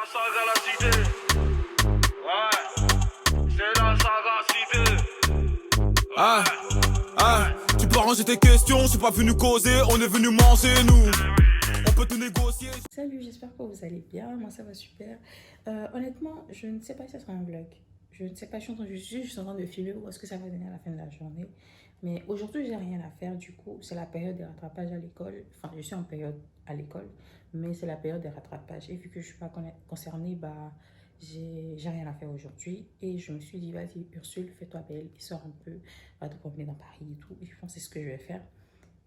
saga la cité. Ouais, c'est la saga cité. Ah, ah, tu peux arranger tes questions, c'est pas venu causer, on est venu manger nous. On peut tout négocier. Salut, j'espère que vous allez bien. Moi, ça va super. Honnêtement, je ne sais pas si ça sera un vlog. Je ne sais pas, je suis juste en train de filmer où est-ce que ça va donner à la fin de la journée. Mais aujourd'hui, j'ai rien à faire. Du coup, c'est la période des rattrapages à l'école. Enfin, je suis en période à l'école, mais c'est la période des rattrapages. Et vu que je ne suis pas concernée, bah, j'ai rien à faire aujourd'hui. Et je me suis dit, vas-y, Ursule, fais-toi belle et sors un peu. Va te promener dans Paris et tout. Et je pense que c'est ce que je vais faire.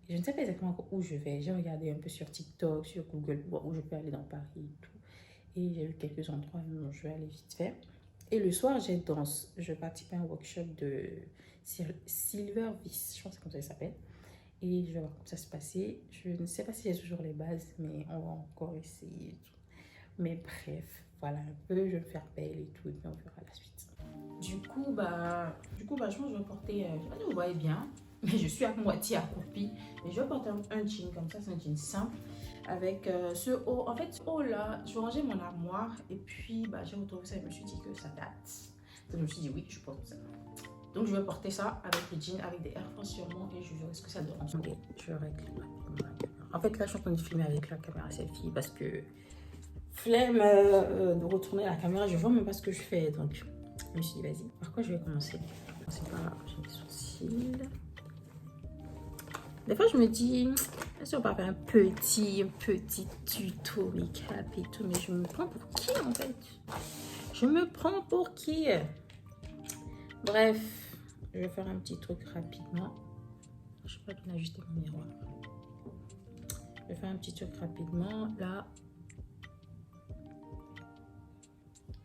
Je ne sais pas exactement où je vais. J'ai regardé un peu sur TikTok, sur Google, où je peux aller dans Paris et tout. Et j'ai vu quelques endroits où je vais aller vite faire. Et le soir, j'ai danse. Je participe à un workshop de Silver Vis. Je pense que c'est comme ça qu'il s'appelle. Et je vais voir comment ça se passer. Je ne sais pas si j'ai toujours les bases, mais on va encore essayer. Et tout. Mais bref, voilà un peu. Je vais me faire belle et tout. Et puis on verra la suite. Du coup, je pense que je vais porter... je sais pas si vous voyez bien. Mais je suis à moitié accroupie. Mais je vais porter un jean comme ça, c'est un jean simple. Avec ce haut. En fait, ce haut là, je vais ranger mon armoire. Et puis, j'ai retrouvé ça et je me suis dit que ça date. Donc, je me suis dit, oui, je porte ça. Donc, je vais porter ça avec le jean, avec des Air Force sur moi. Et je verrai ce que ça donne. Ok, je règle ma caméra. En fait, là, je suis en train de filmer avec la caméra selfie parce que flemme de retourner la caméra. Je vois même pas ce que je fais. Donc, je me suis dit, vas-y. Par quoi je vais commencer? C'est pas j'ai des sourcils. Des fois, je me dis, est-ce qu'on va faire un petit tuto make-up et tout, mais je me prends pour qui en fait? Je me prends pour qui? Bref, je vais faire un petit truc rapidement. Je sais pas bien ajuster mon miroir. Je vais faire un petit truc rapidement. Là,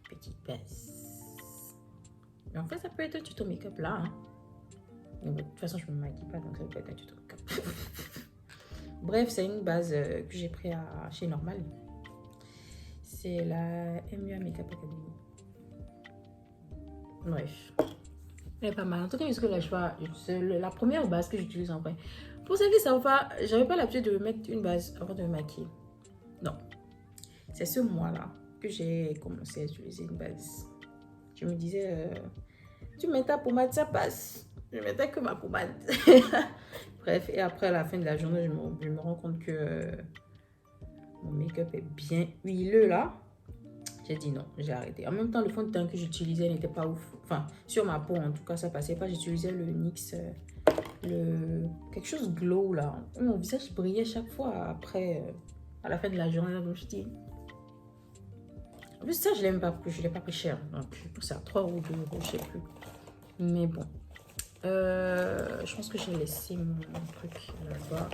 petite baisse. Mais en fait, ça peut être un tuto make-up là. Hein. Mais bon, de toute façon, je ne me maquille pas, donc ça peut être un tuto make-up. Bref, c'est une base que j'ai pris chez Normal. C'est la MUA Makeup Academy. Bref. Elle est pas mal. En tout cas, puisque là, c'est la première base que j'utilise en vrai. Pour ceux qui ne savent pas, j'avais pas l'habitude de mettre une base avant de me maquiller. Non. C'est ce mois-là que j'ai commencé à utiliser une base. Je me disais, tu mets ta pommade, ça passe. Je mettais que ma pommade. Bref, et après, à la fin de la journée, je me rends compte que mon make-up est bien huileux là. J'ai dit non, j'ai arrêté. En même temps, le fond de teint que j'utilisais n'était pas ouf. Enfin, sur ma peau, en tout cas, ça passait pas. J'utilisais le NYX, quelque chose glow là. Mon visage brillait chaque fois après, à la fin de la journée. Donc, je dis... En plus, ça, je l'ai pas pris cher. Donc, je pense à 3 ou 2 euros, je sais plus. Mais bon. Je pense que j'ai laissé mon truc là-bas.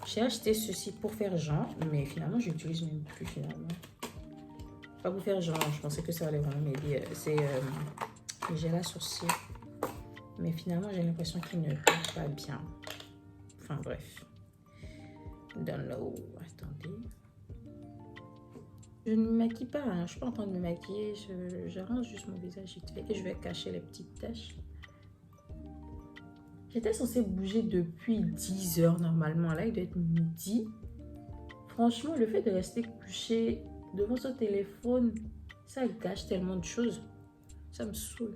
J'ai acheté ceci pour faire genre, mais finalement, je l'utilise même plus finalement. Pas pour faire genre, je pensais que ça allait vraiment m'aider. C'est j'ai la sourcil, mais finalement, j'ai l'impression qu'il ne colle pas bien. Enfin bref. Don't know. Attendez. Je ne me maquille pas, hein. Je suis pas en train de me maquiller. J'arrange juste mon visage vite fait et je vais cacher les petites taches. J'étais censée bouger depuis 10 heures normalement. Là, il doit être midi. Franchement, le fait de rester couché devant ce téléphone, ça gâche tellement de choses. Ça me saoule.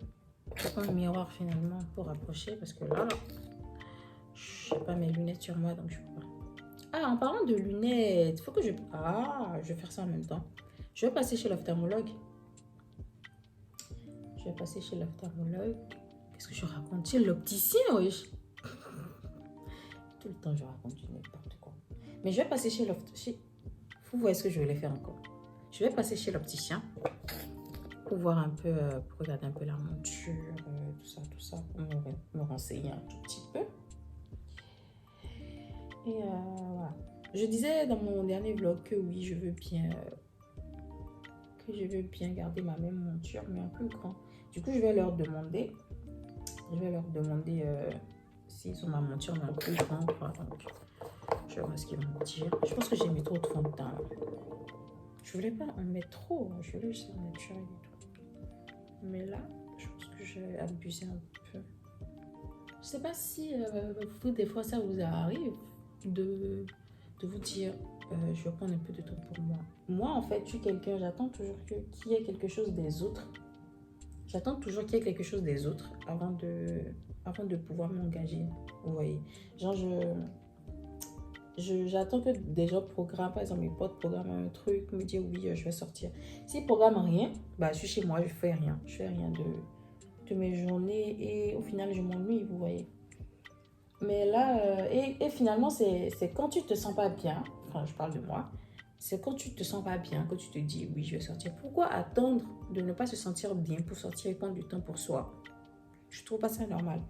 Je prends le miroir finalement pour rapprocher parce que là, je n'ai pas mes lunettes sur moi donc je peux pas. Ah, en parlant de lunettes, faut que je... Ah, je vais faire ça en même temps. Je vais passer chez l'ophtalmologue. Qu'est-ce que je raconte? Chez l'opticien, oui. Tout le temps, je raconte n'importe quoi. Mais je vais passer chez l'opticien. Vous voyez ce que je voulais faire encore. Je vais passer chez l'opticien pour voir un peu, pour regarder un peu la monture, tout ça, pour me renseigner un tout petit peu. Et voilà. Je disais dans mon dernier vlog que oui, je veux bien garder ma même monture, mais en plus grand. Du coup, je vais leur demander s'ils ont ma monture mais en plus grand. Donc, je vais voir ce qu'ils vont me dire. Je pense que j'ai mis trop de fond de teint. Je voulais pas en mettre trop. Je voulais juste en naturel et tout. Mais là, je pense que j'ai abusé un peu. Je sais pas si vous, des fois, ça vous arrive de vous dire je vais prendre un peu de temps pour moi. Moi, en fait, je suis quelqu'un, j'attends toujours qu'il y ait quelque chose des autres. J'attends toujours qu'il y ait quelque chose des autres avant de pouvoir m'engager. Vous voyez, genre j'attends que des gens programment, par exemple mes potes programment un truc, me disent oui, je vais sortir. S'ils programment rien, bah je suis chez moi, je fais rien. Je fais rien de mes journées et au final je m'ennuie, vous voyez. Mais là, et finalement c'est quand tu te sens pas bien, enfin je parle de moi, c'est quand tu te sens pas bien, que tu te dis oui je vais sortir. Pourquoi attendre de ne pas se sentir bien pour sortir et prendre du temps pour soi? Je trouve pas ça normal.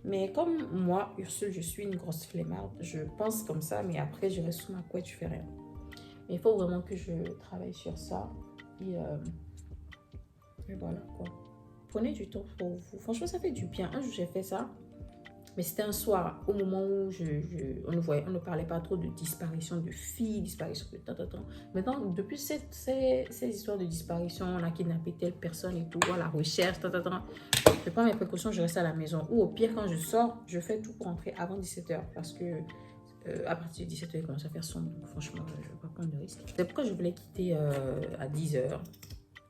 Mais comme moi, Ursule, je suis une grosse flemmarde, je pense comme ça, mais après, je reste sous ma couette, je fais rien. Mais il faut vraiment que je travaille sur ça. Et voilà, quoi. Prenez du temps pour vous. Franchement, ça fait du bien. Un jour, j'ai fait ça. Mais c'était un soir, au moment où on ne parlait pas trop de disparition de filles, disparition de tant. Maintenant, depuis ces histoires de disparition, on a kidnappé telle personne et tout, la recherche, je prends mes précautions, je reste à la maison. Ou au pire, quand je sors, je fais tout pour rentrer avant 17h. Parce que à partir de 17h, il commence à faire sombre. Donc franchement, je ne vais pas prendre de risque. C'est pourquoi je voulais quitter à 10h.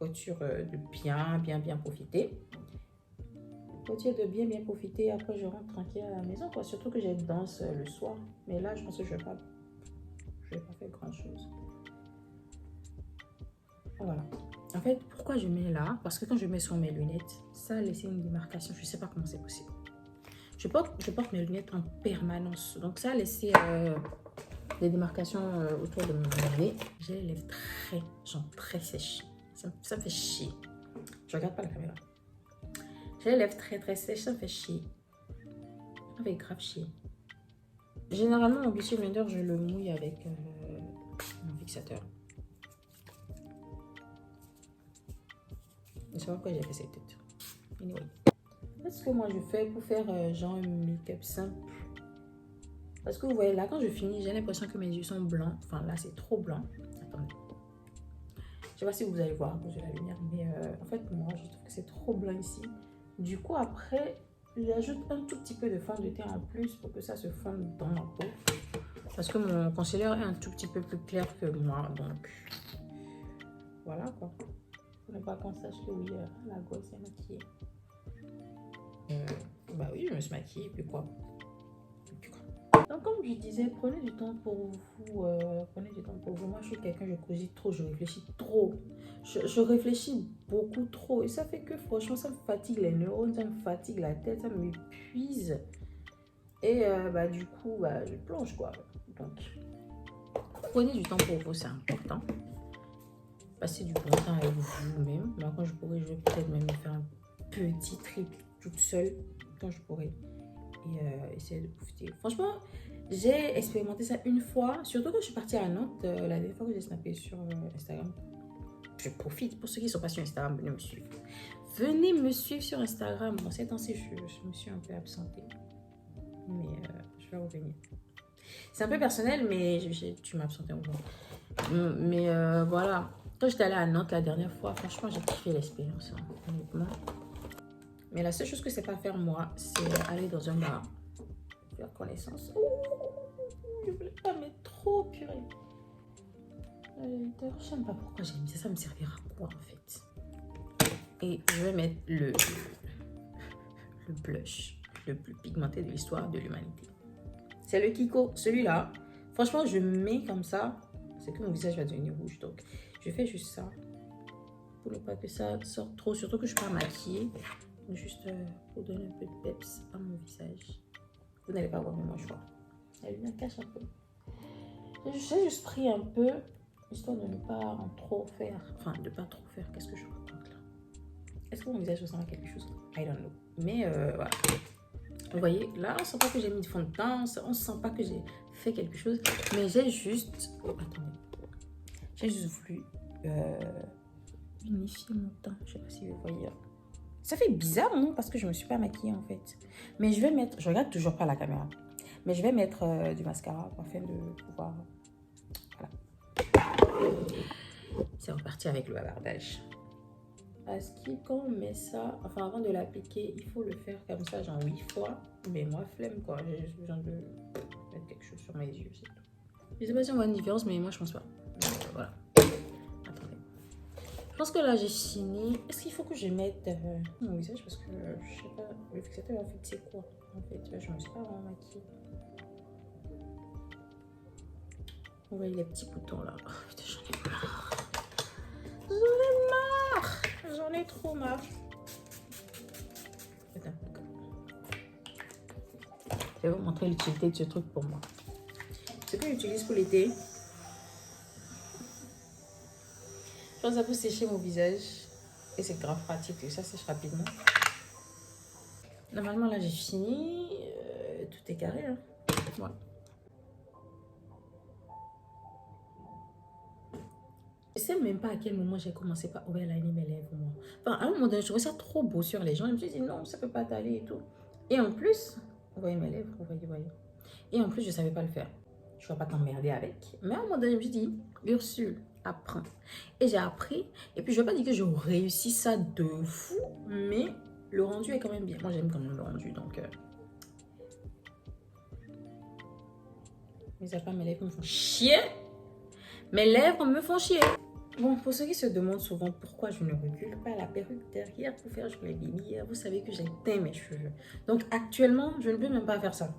Voiture de bien profiter. De bien profiter, après je rentre tranquille à la maison, quoi. Surtout que j'ai danse le soir, mais là je pense que je vais pas faire grand chose. Voilà, en fait pourquoi je mets là, parce que quand je mets sur mes lunettes, ça a laissé une démarcation, je sais pas comment c'est possible. Je porte mes lunettes en permanence, donc ça a laissé des démarcations autour de mon nez. J'ai les lèvres très sèches, ça me fait chier. Je regarde pas la caméra. J'ai les lèvres très sèches, ça me fait chier. Ça me fait grave chier. Généralement, mon Beauty Blender, je le mouille avec mon fixateur. Je sais pas pourquoi j'ai fait cette tête. Anyway. Qu'est-ce que moi je fais pour faire genre un make-up simple? Parce que vous voyez, là, quand je finis, j'ai l'impression que mes yeux sont blancs. Enfin, là, c'est trop blanc. Attendez. Je sais pas si vous allez voir à cause de la lumière, mais en fait, moi, je trouve que c'est trop blanc ici. Du coup, après, j'ajoute un tout petit peu de fond de teint en plus pour que ça se fonde dans ma peau. Parce que mon concealer est un tout petit peu plus clair que moi. Donc, voilà quoi. Pour ne pas qu'on sache que oui, la gosse est maquillée. Bah oui, je me suis maquillée, puis quoi. Donc, comme je disais, prenez du temps pour vous. Prenez du temps pour vous. Moi, je suis quelqu'un, je cogite trop, je réfléchis trop. Je réfléchis beaucoup trop. Et ça fait que, franchement, ça me fatigue les neurones, ça me fatigue la tête, ça m'épuise. Et du coup, je plonge, quoi. Donc, prenez du temps pour vous, c'est important. Passez du bon temps avec vous-même. Moi, quand je pourrai, je vais peut-être même faire un petit trip toute seule, quand je pourrai. Et essayer de profiter. Franchement, j'ai expérimenté ça une fois, surtout quand je suis partie à Nantes, la dernière fois que j'ai snappé sur Instagram. Je profite, pour ceux qui ne sont pas sur Instagram, venez me suivre. Venez me suivre sur Instagram. Bon, ces temps-ci, je me suis un peu absentée. Mais je vais revenir. C'est un peu personnel, mais tu m'as absentée en gros. Mais voilà, quand j'étais allée à Nantes la dernière fois, franchement, j'ai kiffé l'expérience, hein, honnêtement. Mais la seule chose que je ne sais pas faire, moi, c'est aller dans un bar, faire connaissance. Je voulais pas mettre trop purée. Je sais pas pourquoi j'ai mis ça. Ça me servira à quoi, en fait? Et je vais mettre le blush le plus pigmenté de l'histoire de l'humanité. C'est le Kiko. Celui-là, franchement, je mets comme ça. C'est que mon visage va devenir rouge. Donc, je fais juste ça. Pour ne pas que ça sorte trop. Surtout que je ne suis pas maquillée. Juste pour donner un peu de peps à mon visage. Vous n'allez pas voir, mais moi je vois. La lumière cache un peu. J'ai juste pris un peu, histoire de ne pas en trop faire. Enfin, de ne pas trop faire. Qu'est-ce que je raconte là? Est-ce que mon visage ressemble à quelque chose? I don't know. Mais voilà. Vous voyez, là, on ne sent pas que j'ai mis de fond de teint. On ne sent pas que j'ai fait quelque chose. Mais j'ai juste... Oh, attendez. J'ai juste voulu unifier mon teint. Je ne sais pas si vous voyez. Ça fait bizarre, non? Parce que je ne me suis pas maquillée, en fait. Mais je vais mettre... Je regarde toujours pas la caméra. Mais je vais mettre du mascara afin de pouvoir... Voilà. C'est reparti avec le bavardage. Parce que quand on met ça... Enfin, avant de l'appliquer, il faut le faire comme ça, genre 8 fois. Mais moi, flemme, quoi. J'ai juste besoin de mettre quelque chose sur mes yeux, c'est tout. Je sais pas si on voit une différence, mais moi je pense pas. Voilà. Attendez. Je pense que là j'ai fini. Est-ce qu'il faut que je mette mon visage parce que je sais pas. Le fixateur en fait c'est quoi? En fait, je me suis pas vraiment maquillée. Vous voyez les petits boutons là. Oh, putain, j'en ai marre. J'en ai marre. J'en ai trop marre. Attends. Je vais vous montrer l'utilité de ce truc pour moi. Ce que j'utilise pour l'été. Je pense que ça peut sécher mon visage. Et c'est grave pratique. Ça sèche rapidement. Normalement là j'ai fini. Tout est carré. Hein. Voilà. Je sais même pas à quel moment j'ai commencé par overliner mes lèvres, moi. Enfin, à un moment donné, je trouvais ça trop beau sur les gens. Je me suis dit, non, ça peut pas t'aller et tout. Et en plus, vous voyez mes lèvres, vous voyez. Et en plus, je savais pas le faire. Je ne vais pas t'emmerder avec. Mais à un moment donné, je me suis dit, Ursule, apprends. Et j'ai appris. Et puis, je ne vais pas dire que j'ai réussi ça de fou, mais le rendu est quand même bien. Moi, j'aime quand même le rendu, donc... Mais à part mes lèvres me font chier. Mes lèvres me font chier. Bon, pour ceux qui se demandent souvent pourquoi je ne recule pas la perruque derrière pour faire jouer les bébés, vous savez que j'ai teint mes cheveux. Donc actuellement, je ne peux même pas faire ça.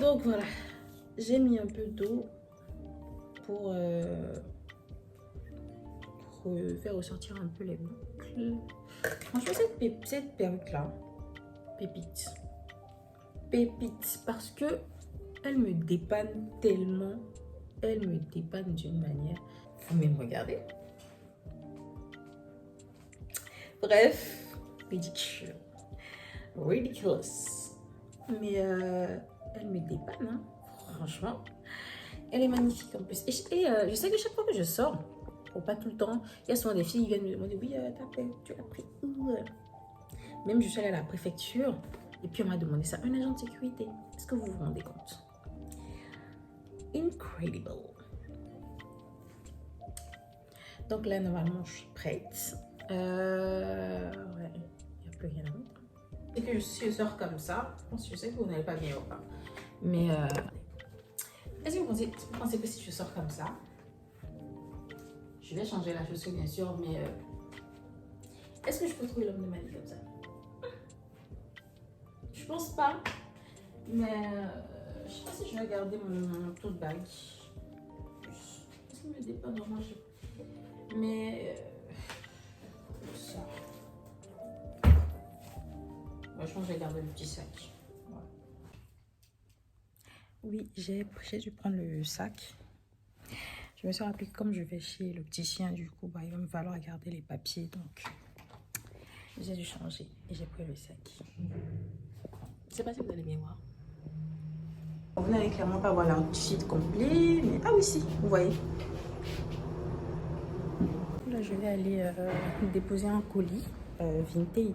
Donc voilà, j'ai mis un peu d'eau pour faire ressortir un peu les boucles. Franchement, cette perruque-là, pépite. Pépite, parce que elle me dépanne tellement. Elle me dépanne d'une manière... Vous même regarder. Bref, ridicule. Ridiculous. Mais elle me dépanne, hein. Franchement. Elle est magnifique en plus. Et je sais que chaque fois que je sors, pour pas tout le temps, il y a souvent des filles qui viennent me demander, oui, tu l'as pris où? Même je suis allée à la préfecture et puis on m'a demandé ça. Un agent de sécurité. Est-ce que vous vous rendez compte? Incredible. Donc là, normalement, je suis prête. Ouais, il n'y a plus rien à mettre. Et que je sors comme ça. Je sais que vous n'allez pas bien voir. Mais est-ce que vous pensez que si je sors comme ça, je vais changer la chaussure, bien sûr, mais est-ce que je peux trouver l'homme de ma vie comme ça? Je pense pas. Mais je sais pas si je vais garder mon tote bag. Est-ce qu'il me dépanne normalement? Mais ça. Moi, je pense que je vais garder le petit sac. Voilà. Oui, j'ai dû prendre le sac. Je me suis rappelé que comme je vais chez l'opticien, du coup, il va me falloir garder les papiers. Donc, j'ai dû changer et j'ai pris le sac. Je sais pas si vous allez bien voir. Vous n'allez clairement pas voir l'outfit complet, mais ah oui, si, vous voyez. Là, je vais aller déposer un colis Vinted.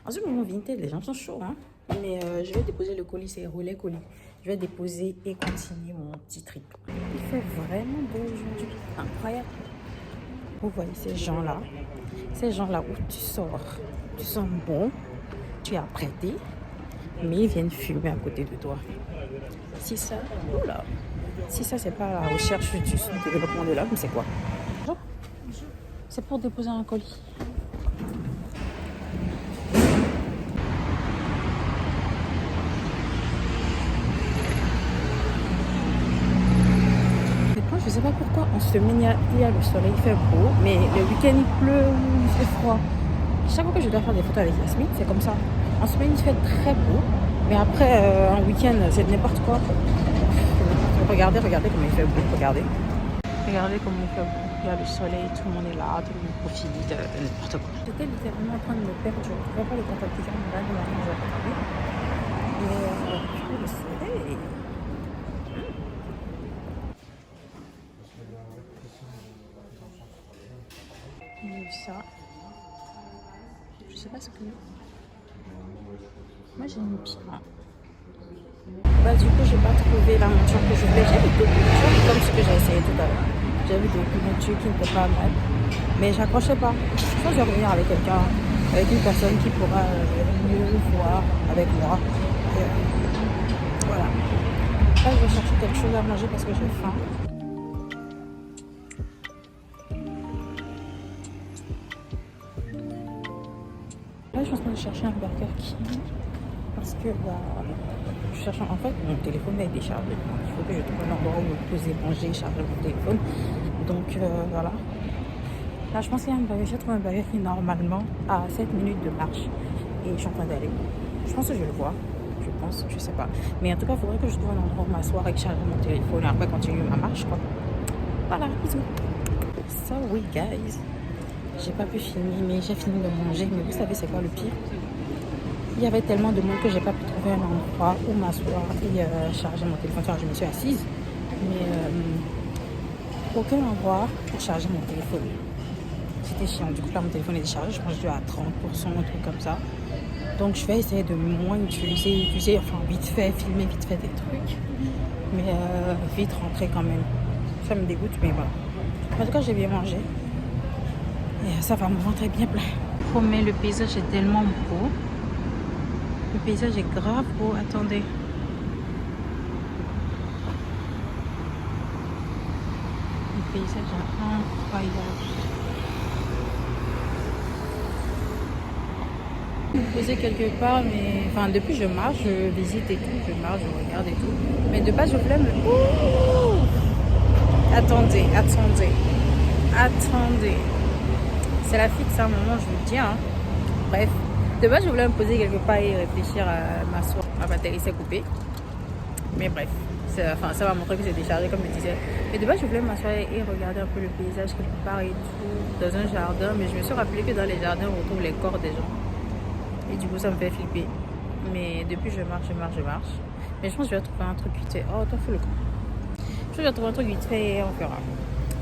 En ce moment, Vinted, les gens sont chauds, hein. Mais je vais déposer le colis, c'est relais colis. Je vais déposer et continuer mon petit trip. Il fait vraiment beau aujourd'hui, incroyable. Vous voyez ces gens-là où tu sors, tu sens bon, tu es apprêté, mais ils viennent fumer à côté de toi. Si ça, oula, si ça c'est pas la recherche du développement de l'homme, c'est quoi? C'est pour déposer un colis. Je sais pas pourquoi en semaine il y a le soleil, il fait beau, mais le week-end il pleut, il fait froid. Chaque fois que je dois faire des photos avec Yasmine, c'est comme ça. En semaine il fait très beau, mais après un week-end c'est n'importe quoi. Regardez comment il fait beau, regardez. Regardez comme il fait beau. Il y a le soleil, tout le monde est là, tout le monde profite de n'importe quoi. J'étais littéralement en train de me perdre. Je ne pouvais pas le contacter car mon mari nous a parlé. Mais le soleil. J'ai vu ça. Je sais pas ce que. Moi j'ai une pierre. Bah du coup j'ai pas trouvé la monture que je voulais. J'ai vu d'autres montures comme ce que j'ai essayé tout à l'heure. J'ai vu des montures qui n'étaient pas mal. Mais j'accrochais pas. Je pense que je vais revenir avec quelqu'un, avec une personne qui pourra mieux voir avec moi. Voilà. Là, je vais chercher quelque chose à manger parce que j'ai faim. Là, je suis en train de chercher un Burger King parce que je cherche en fait mon téléphone est déchargé. Donc, il faut que je trouve un endroit où me poser, manger, charger mon téléphone. Donc voilà. Là, je pense qu'il y a un Burger King. J'ai trouvé un Burger King normalement à 7 minutes de marche et je suis en train d'aller. Je pense que je le vois. Je pense, je sais pas. Mais en tout cas, il faudrait que je trouve un endroit où m'asseoir et charger mon téléphone et après continuer ma marche, quoi. Voilà, bisous. So oui, guys. J'ai pas pu filmer, mais j'ai fini de manger. Mais vous savez, c'est quoi le pire? Il y avait tellement de monde que j'ai pas pu trouver un endroit où m'asseoir et charger mon téléphone. Enfin, je me suis assise, mais aucun endroit pour charger mon téléphone. C'était chiant. Du coup, là, mon téléphone est déchargé. Je pense que je dois à 30%, un truc comme ça. Donc, je vais essayer de moins utiliser, enfin, vite fait, filmer vite fait des trucs. Mais vite rentrer quand même. Ça me dégoûte, mais voilà. En tout cas, j'ai bien mangé. Et ça va, mon ventre est bien plein. Mais le paysage est tellement beau. Le paysage est grave beau. Attendez. Le paysage est incroyable. Je me posais quelque part, mais enfin depuis je marche, je visite et tout, je marche, je regarde et tout. Mais de base je voulais me. Ouh, attendez. C'est la fixe à un moment, je vous le dis. Hein. Bref, de base je voulais me poser quelque part et réfléchir à m'asseoir. Ma batterie s'est coupée. Mais bref, enfin, ça va montrer que c'est déchargé comme je disais. Mais de base je voulais m'asseoir et regarder un peu le paysage quelque part et tout, dans un jardin. Mais je me suis rappelé que dans les jardins on retrouve les corps des gens. Et du coup, ça me fait flipper. Mais depuis, je marche. Mais je pense que je vais trouver un truc vite fait. Oh, toi, fous le camp. Je vais trouver un truc vite fait et on verra.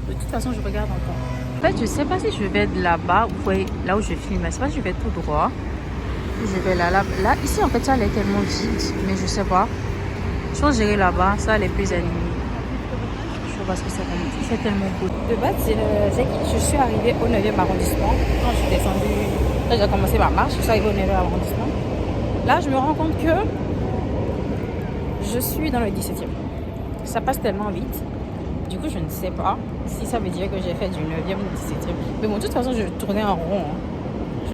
De toute façon, je regarde encore. En fait, je sais pas si je vais de là-bas, vous voyez, là où je filme. C'est pas si je vais tout droit. Je vais là. Ici, en fait, ça allait tellement vite. Mais je sais pas. Je pense que j'irai là-bas. Ça allait plus animé. Je sais pas ce que c'est tellement beau. De base, je suis arrivée au 9e arrondissement. Quand je suis descendue. Là, j'ai commencé ma marche, je suis arrivée au 9e arrondissement. Là, je me rends compte que je suis dans le 17e. Ça passe tellement vite. Du coup, je ne sais pas si ça veut dire que j'ai fait du 9e au 17e. Mais bon, de toute façon, je tournais en rond. Hein.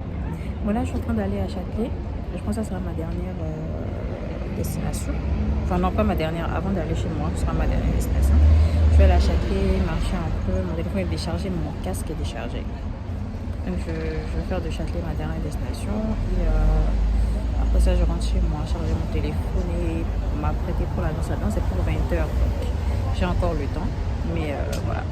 Bon, là, je suis en train d'aller à Châtelet. Je pense que ça sera ma dernière destination. Enfin, non, pas ma dernière. Avant d'aller chez moi, ce sera ma dernière destination. Je vais aller à Châtelet, marcher un peu. Mon téléphone est déchargé, mon casque est déchargé. Donc je vais faire de Châtelet ma dernière destination et après ça je rentre chez moi, charger mon téléphone et m'apprêter pour la danse. La danse c'est pour 20h, donc j'ai encore le temps, mais voilà.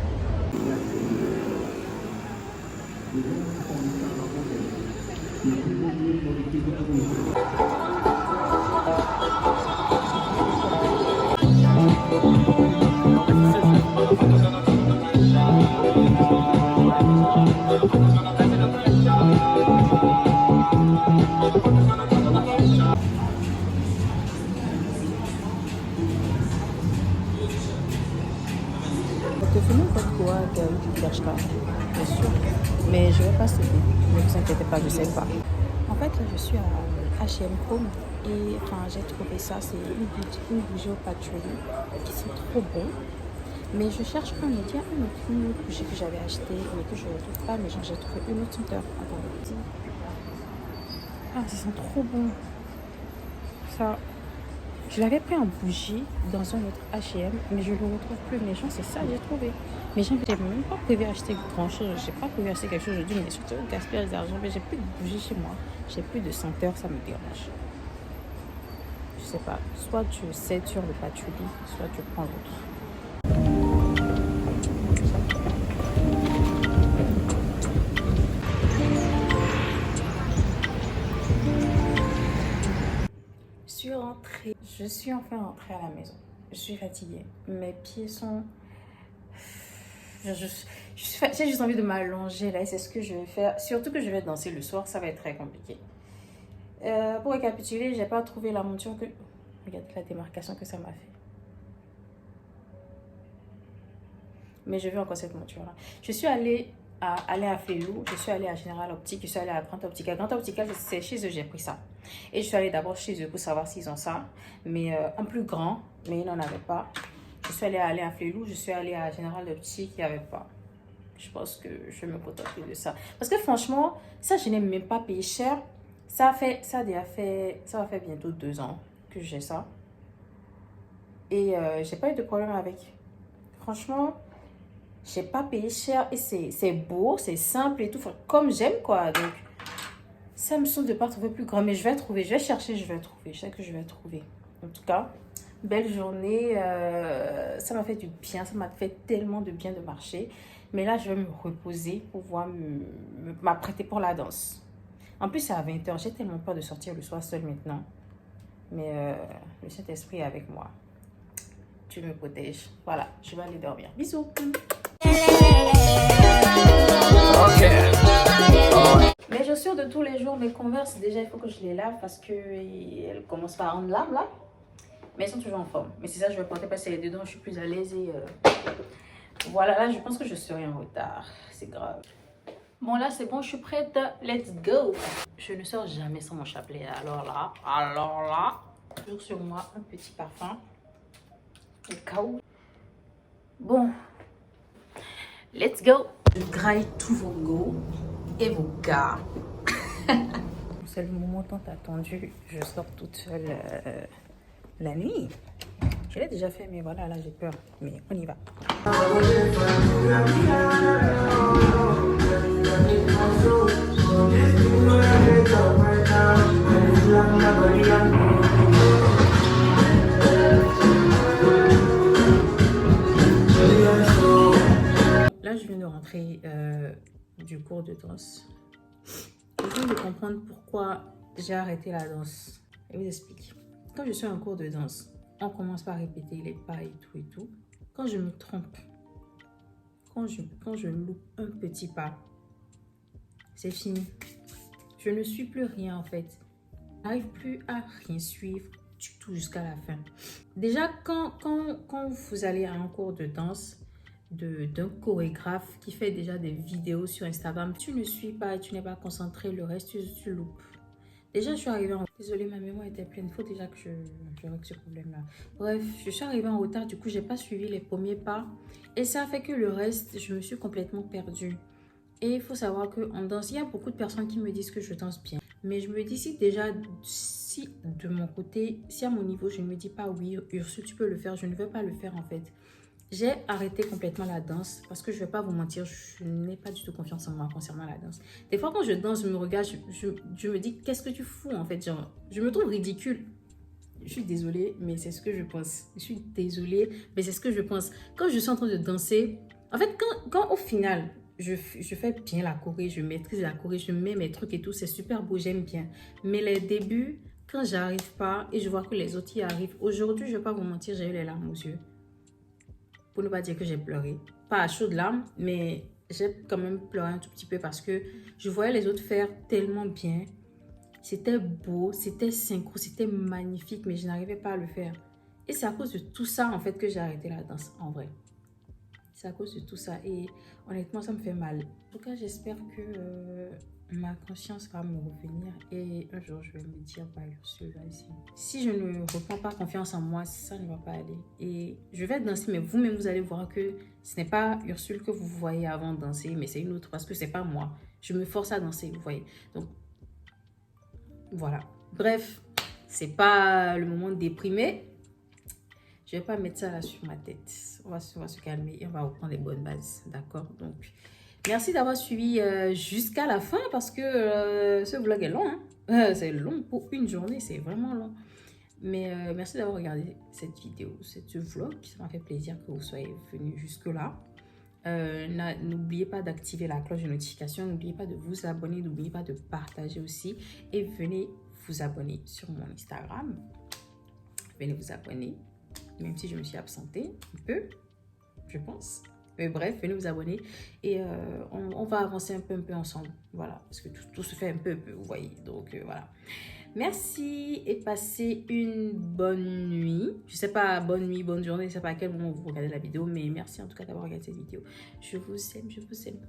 Bien sûr, mais je vais pas céder, ne vous inquiétez pas, je sais pas. En fait, là, je suis à H&M Home et enfin, j'ai trouvé ça, c'est une bougie au patchouli qui sent trop bon. Mais je cherche un autre, il y a une autre bougie que j'avais achetée mais que je ne retrouve pas, mais j'ai trouvé une autre senteur. Attendez. Ah, ça sent trop bon. Ça, je l'avais pris en bougie dans un autre H&M, mais je ne le retrouve plus. Mais genre, c'est ça que j'ai trouvé. Mais j'ai même pas prévu acheter grand chose. J'ai pas prévu acheter quelque chose aujourd'hui, mais surtout gaspiller l'argent. Mais j'ai plus de bougies chez moi. J'ai plus de senteur, ça me dérange. Je sais pas. Soit tu sais sur le patchouli, soit tu prends l'autre. Je suis enfin rentrée à la maison. Je suis fatiguée. Mes pieds sont... J'ai juste envie de m'allonger là et c'est ce que je vais faire. Surtout que je vais danser le soir, ça va être très compliqué. Pour récapituler, j'ai pas trouvé la monture que... Regardez la démarcation que ça m'a fait. Mais je veux encore cette monture là. Je suis allée aller à Flelou, je suis allée à Général Optique, je suis allée à Grand Optica. Grand Optica, c'est chez eux, j'ai pris ça. Et je suis allée d'abord chez eux pour savoir s'ils ont ça, mais en plus grand, mais ils n'en avaient pas. Je suis allée à Flelou, je suis allée à Général Optique, il n'y avait pas. Je pense que je vais me contenter de ça. Parce que franchement, ça, je n'ai même pas payé cher. Ça va faire bientôt 2 ans que j'ai ça. Et j'ai pas eu de problème avec. Franchement, j'ai pas payé cher et c'est beau, c'est simple et tout. Enfin, comme j'aime quoi. Donc, ça me saoule de pas trouver plus grand. Mais je vais trouver, je vais chercher, je vais trouver. Je sais que je vais trouver. En tout cas, belle journée. Ça m'a fait du bien. Ça m'a fait tellement de bien de marcher. Mais là, je vais me reposer pour pouvoir m'apprêter pour la danse. En plus, c'est à 20h. J'ai tellement peur de sortir le soir seule maintenant. Mais le Saint-Esprit est avec moi. Tu me protèges. Voilà, je vais aller dormir. Bisous. Mes chaussures de tous les jours, mes Converse, déjà, il faut que je les lave parce qu'elles commencent par rendre l'âme, là. Mais elles sont toujours en forme. Mais c'est ça, je vais porter parce que les dedans, je suis plus à l'aise et... Voilà, là, je pense que je serai en retard. C'est grave. Bon, là, c'est bon, je suis prête. Let's go. Je ne sors jamais sans mon chapelet. Alors là, toujours sur moi, un petit parfum. Au cas où. Bon. Let's go. Je graille tous vos go et vos gars. C'est le moment tant attendu. Je sors toute seule la nuit. Je l'ai déjà fait, mais voilà, là, j'ai peur. Mais on y va. Là, je viens de rentrer du cours de danse. Je viens de comprendre pourquoi j'ai arrêté la danse. Je vous explique. Quand je suis en cours de danse, on commence par répéter les pas et tout. Quand je me trompe, quand je loupe un petit pas, c'est fini. Je ne suis plus rien en fait. Je n'arrive plus à rien suivre du tout jusqu'à la fin. Déjà, quand vous allez à un cours de danse d'un chorégraphe qui fait déjà des vidéos sur Instagram, tu ne suis pas et tu n'es pas concentré, le reste tu loupes. Déjà, je suis arrivée en... Désolée, ma mémoire était pleine. Il faut déjà que je règle ce problème-là. Bref, je suis arrivée en retard. Du coup, je n'ai pas suivi les premiers pas. Et ça a fait que le reste, je me suis complètement perdue. Et il faut savoir qu'en danse, il y a beaucoup de personnes qui me disent que je danse bien. Mais je me dis si de mon côté, si à mon niveau, je ne me dis pas oui, Ursule, tu peux le faire. Je ne veux pas le faire en fait. J'ai arrêté complètement la danse parce que je ne vais pas vous mentir, je n'ai pas du tout confiance en moi concernant la danse. Des fois, quand je danse, je me regarde, je me dis, qu'est-ce que tu fous en fait, genre, je me trouve ridicule. Je suis désolée, mais c'est ce que je pense. Je suis désolée, mais c'est ce que je pense. Quand je suis en train de danser, en fait, quand au final, je fais bien la choré, je maîtrise la choré, je mets mes trucs et tout, c'est super beau, j'aime bien. Mais les débuts, quand j'arrive pas et je vois que les autres y arrivent, aujourd'hui, je ne vais pas vous mentir, j'ai eu les larmes aux yeux. Pour ne pas dire que j'ai pleuré. Pas à chaudes larmes, mais j'ai quand même pleuré un tout petit peu parce que je voyais les autres faire tellement bien. C'était beau, c'était synchro, c'était magnifique, mais je n'arrivais pas à le faire. Et c'est à cause de tout ça, en fait, que j'ai arrêté la danse, en vrai. C'est à cause de tout ça. Et honnêtement, ça me fait mal. En tout cas, j'espère que ma conscience va me revenir. Et un jour, je vais me dire, bah, Ursule, vas-y. Si je ne reprends pas confiance en moi, ça ne va pas aller. Et je vais danser, mais vous-même, vous allez voir que ce n'est pas Ursule que vous voyez avant de danser, mais c'est une autre, parce que c'est pas moi. Je me force à danser, vous voyez. Donc, voilà. Bref, c'est pas le moment de déprimer. Je vais pas mettre ça là sur ma tête. On va se calmer et on va reprendre les bonnes bases. D'accord? Donc, merci d'avoir suivi jusqu'à la fin parce que ce vlog est long. Hein? C'est long pour une journée. C'est vraiment long. Mais merci d'avoir regardé cette vidéo, ce vlog. Ça m'a fait plaisir que vous soyez venus jusque-là. N'oubliez pas d'activer la cloche de notification. N'oubliez pas de vous abonner. N'oubliez pas de partager aussi. Et venez vous abonner sur mon Instagram. Venez vous abonner. Même si je me suis absentée un peu, je pense. Mais bref, venez vous abonner et on va avancer un peu ensemble. Voilà, parce que tout se fait un peu, vous voyez. Donc voilà. Merci et passez une bonne nuit. Je sais pas, bonne nuit, bonne journée. Je sais pas à quel moment vous regardez la vidéo, mais merci en tout cas d'avoir regardé cette vidéo. Je vous aime, je vous aime.